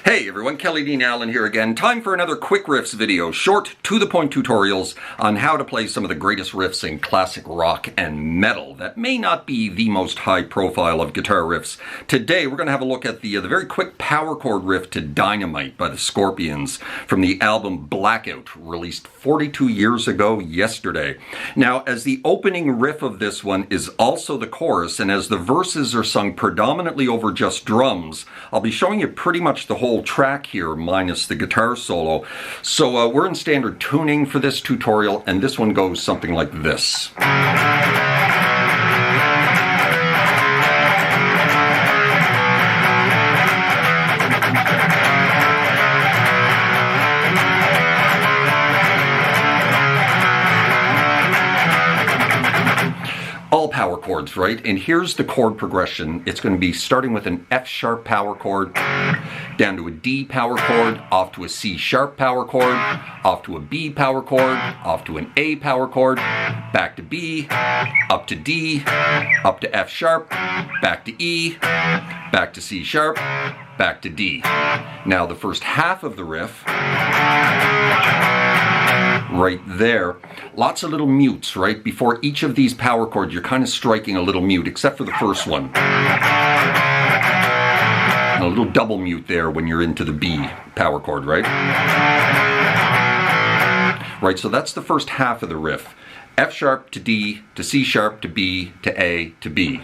Hey everyone, Kelly Dean Allen here again. Time for another quick riffs video, short, to-the-point tutorials on how to play some of the greatest riffs in classic rock and metal that may not be the most high profile of guitar riffs. Today we're going to have a look at the very quick power chord riff to Dynamite by the Scorpions from the album Blackout, released 42 years ago yesterday. Now, as the opening riff of this one is also the chorus, and as the verses are sung predominantly over just drums, I'll be showing you pretty much the whole track here minus the guitar solo. So we're in standard tuning for this tutorial, and this one goes something like this. All power chords, right? And here's the chord progression. It's going to be starting with an F sharp power chord, down to a D power chord, off to a C sharp power chord, off to a B power chord, off to an A power chord, back to B, up to D, up to F sharp, back to E, back to C sharp, back to D. Now the first half of the riff, right there, lots of little mutes, right? Before each of these power chords, you're kind of striking a little mute, except for the first one. And a little double mute there when you're into the B power chord, right? Right, so that's the first half of the riff. F sharp to D, to C sharp, to B, to A, to B.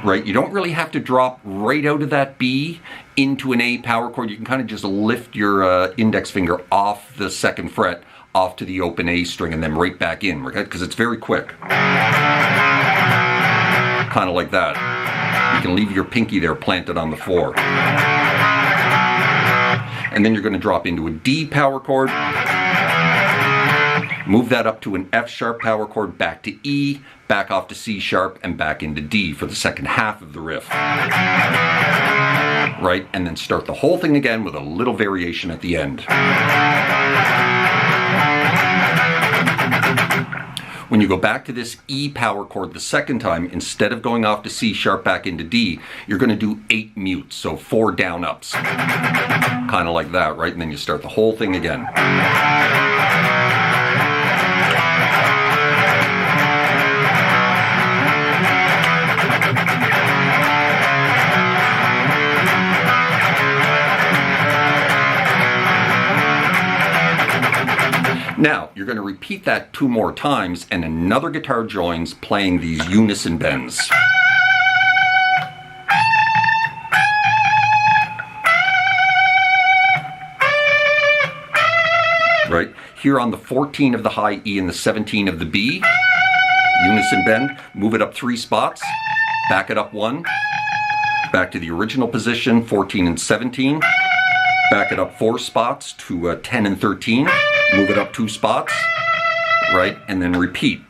Right, you don't really have to drop right out of that B into an A power chord. You can kind of just lift your index finger off the second fret, off to the open A string, and then right back in, right? Because it's very quick. Kind of like that. You can leave your pinky there planted on the floor. And then you're going to drop into a D power chord. Move that up to an F sharp power chord, back to E, back off to C sharp, and back into D for the second half of the riff. Right? And then start the whole thing again with a little variation at the end. When you go back to this E power chord the second time, instead of going off to C sharp back into D, you're going to do 8 mutes, so 4 down ups. Kind of like that, right? And then you start the whole thing again. Now, you're going to repeat that 2 more times, and another guitar joins playing these unison bends. Right? Here on the 14 of the high E and the 17 of the B, unison bend, move it up 3 spots, back it up 1, back to the original position, 14 and 17, back it up 4 spots to 10 and 13, move it up 2 spots, right, and then repeat.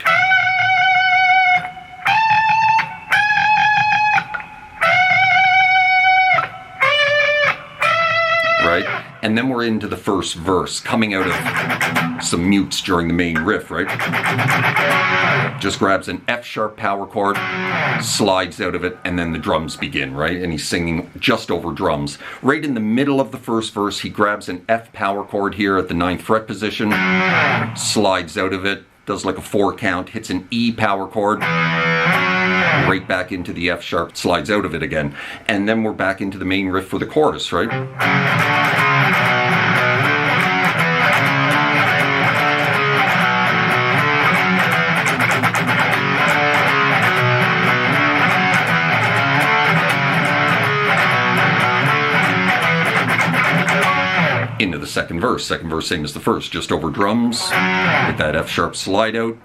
Right? And then we're into the first verse, coming out of some mutes during the main riff, right? Just grabs an F sharp power chord, slides out of it, and then the drums begin, right? And he's singing just over drums. Right in the middle of the first verse, he grabs an F power chord here at the 9th fret position, slides out of it, does like a 4 count, hits an E power chord, right back into the F sharp, slides out of it again. And then we're back into the main riff for the chorus, right? Into the second verse. Second verse, same as the first, just over drums, with that F sharp slide out,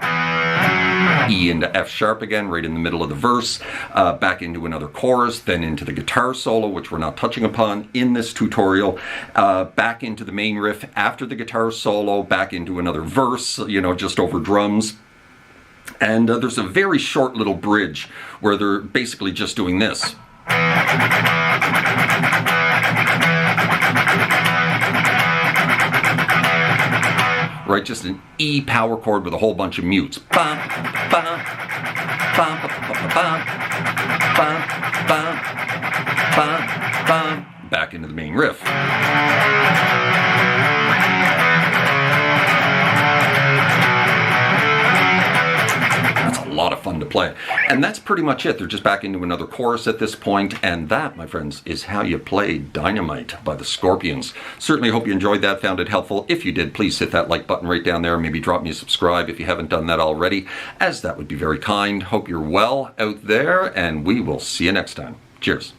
E into F sharp again, right in the middle of the verse, back into another chorus, then into the guitar solo, which we're not touching upon in this tutorial, back into the main riff after the guitar solo, back into another verse, you know, just over drums. And there's a very short little bridge where they're basically just doing this. Right, just an E power chord with a whole bunch of mutes. Bum, bum, bum, bum, bum, bum, bum, bum, bum. back into the main riff. A lot of fun to play. And that's pretty much it. They're just back into another chorus at this point, and that, my friends, is how you play Dynamite by the Scorpions. Certainly hope you enjoyed that, found it helpful. If you did, please hit that like button right down there. Maybe drop me a subscribe if you haven't done that already, as that would be very kind. Hope you're well out there, and we will see you next time. Cheers.